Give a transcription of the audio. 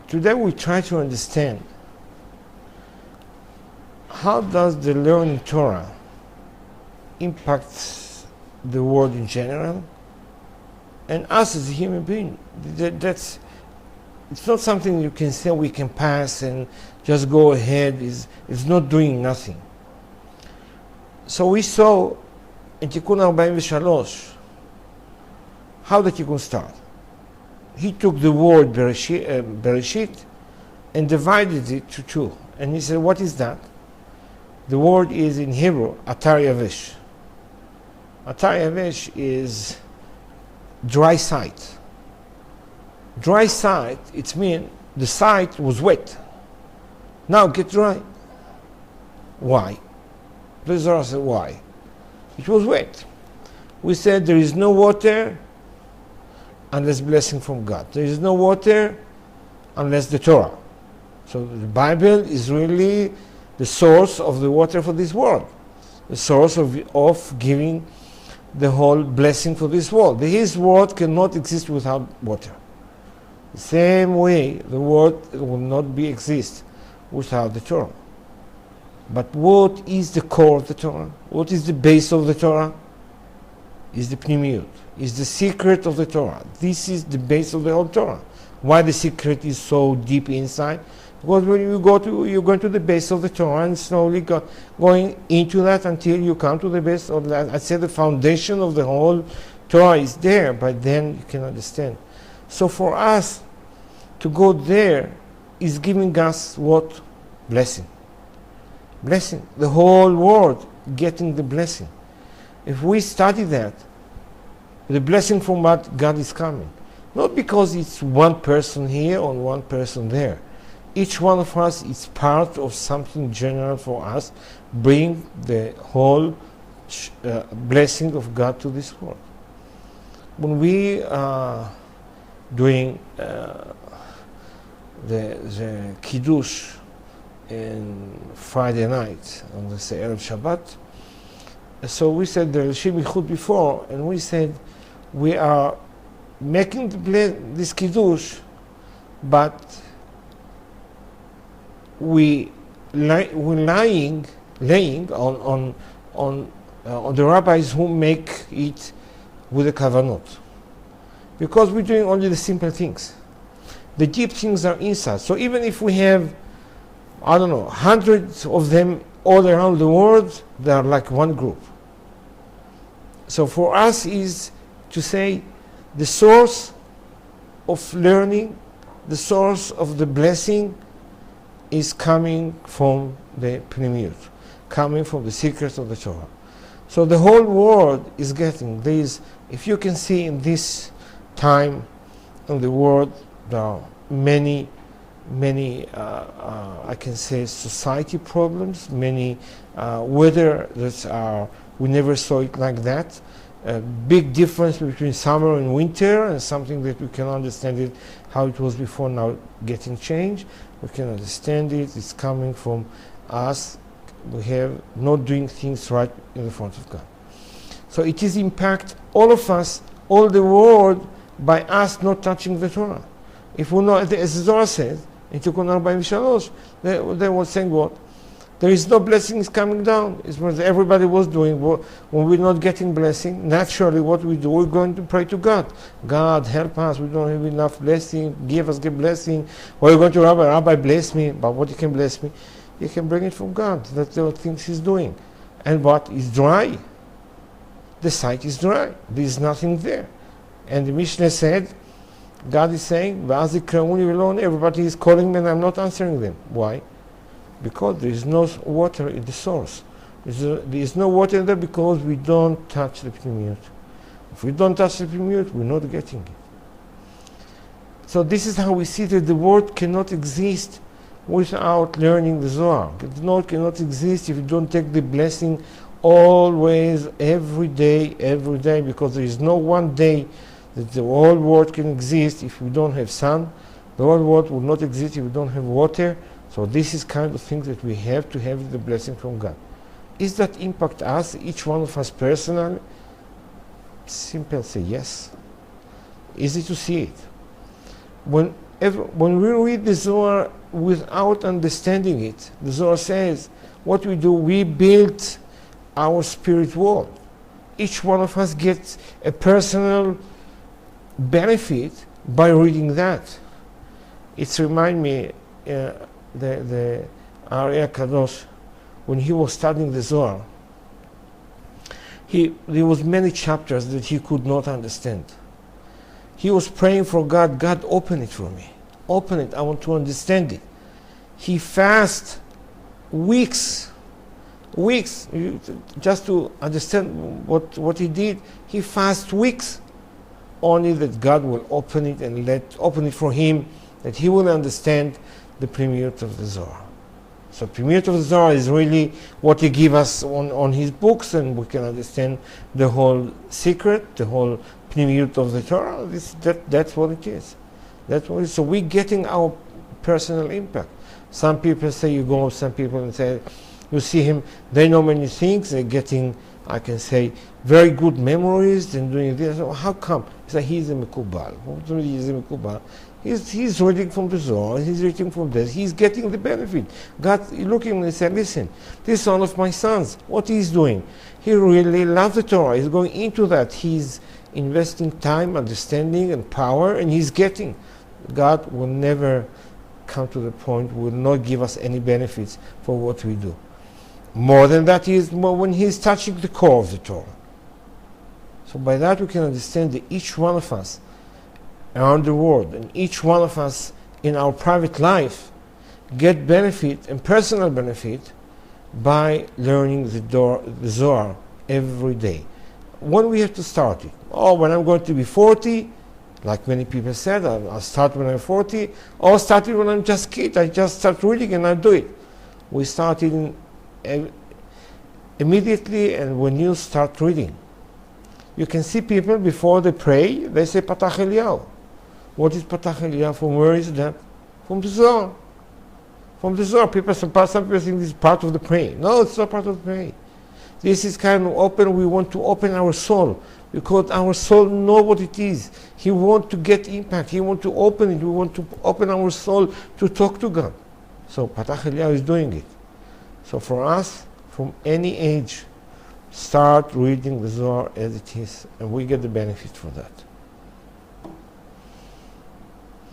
today we try to understand how does the learning Torah impact the world in general and us as a human being. It's not something you can say we can pass and just go ahead. It's not doing nothing. So we saw in Tikkun 43 how the Tikkun start. He took the word Bereshit and divided it to two. And he said, what is that? The word is in Hebrew, Atar Yavesh. Atar Yavesh is dry site. Dry site, it means the site was wet. Now get dry. Why? The Zohar said, why? It was wet. We said there is no water unless blessing from God. There is no water unless the Torah. So the Bible is really the source of the water for this world. The source of giving the whole blessing for this world. His word cannot exist without water. The same way the word will not exist without the Torah. But what is the core of the Torah? What is the base of the Torah? Is the Pnimiyut, is the secret of the Torah. This is the base of the whole Torah. Why the secret is so deep inside? Because when you go to the base of the Torah and slowly going into that until you come to the base of that. I said the foundation of the whole Torah is there, but then you can understand. So for us to go there is giving us what? Blessing. Blessing. The whole world getting the blessing. If we study that, the blessing from what God is coming. Not because it's one person here or one person there. Each one of us is part of something general for us, bring the whole blessing of God to this world. When we are doing the Kiddush on Friday night, on the Erev Shabbat, so we said the Rishim Yichud before, and we said we are making this Kiddush, but we're laying on the rabbis who make it with the kavanot, because we're doing only the simple things. The deep things are inside. So even if we have, I don't know, hundreds of them all around the world, they are like one group. So for us is to say the source of learning, the source of the blessing is coming from the Pnimiyut, coming from the secrets of the Torah. So the whole world is getting this. If you can see in this time in the world, there are many, I can say, society problems, many weather that are, we never saw it like that. A big difference between summer and winter, and something that we can understand it, how it was before, now getting changed. We can understand it. It's coming from us. We have not doing things right in the front of God. So it is impact all of us, all the world, by us not touching the Torah. If we know, as the Zohar says, in Tikkun 43, they were saying what? There is no blessings coming down. It's what everybody was doing. When we're not getting blessing, naturally what we do, we're going to pray to God. God, help us. We don't have enough blessing. Give us the blessing. Or you're going to Rabbi, bless me. But what you can bless me? You can bring it from God. That's the things He's doing. And what is dry? The site is dry. There is nothing there. And the Mishnah said, God is saying, everybody is calling me and I'm not answering them. Why? Because there is no water in the source. There is no water there because we don't touch the Pnimiyut. If we don't touch the Pnimiyut, we're not getting it. So this is how we see that the world cannot exist without learning the Zohar. The world cannot exist if you don't take the blessing always, every day, because there is no one day that the whole world can exist if we don't have sun. The whole world will not exist if we don't have water. So this is kind of things that we have to have the blessing from God. Is that impact us, each one of us personally? Simple, say yes. Easy to see it. When When we read the Zohar without understanding it, the Zohar says, what we do, we build our spirit world. Each one of us gets a personal benefit by reading that. It's remind me, the Ari Kadosh, when he was studying the Zohar, there was many chapters that he could not understand. He was praying for God, God, open it for me. Open it, I want to understand it. He fasted weeks, just to understand what he did. He fasted weeks, only that God will open it and open it for him, that he will understand the premiut of the Zohar. So premiut of the Zohar is really what he gives us on his books, and we can understand the whole secret, the whole premiut of the Torah. That's what it is. That's what it is. So we're getting our personal impact. Some people say, you go with some people and say, you see him, they know many things, they're getting, I can say, very good memories and doing this. So how come? He said, he's a Mekubal. What really is a Mekubal? He's reading from the Zohar, he's reading from this, he's getting the benefit. God looking at him and said, listen, this is one of my sons, what he's doing? He really loves the Torah, he's going into that, he's investing time, understanding, and power, and he's getting. God will never come to the point, will not give us any benefits for what we do. More than that is when he's touching the core of the Torah. So by that we can understand that each one of us around the world, and each one of us in our private life get benefit and personal benefit by learning the Zohar every day. When we have to start it? Oh, when I'm going to be 40, like many people said, I'll start when I'm 40, or start it when I'm just a kid. I just start reading and I do it. We start it immediately, and when you start reading, you can see people before they pray, they say Patach Eliyahu. What is Patach Eliyahu? From where is that? From the Zohar. From the Zohar. Some people think this is part of the prayer. No, it's not part of the prayer. This is kind of open. We want to open our soul, because our soul knows what it is. He wants to get impact. He wants to open it. We want to open our soul to talk to God. So Patach Eliyahu is doing it. So for us, from any age, start reading the Zohar as it is, and we get the benefit for that.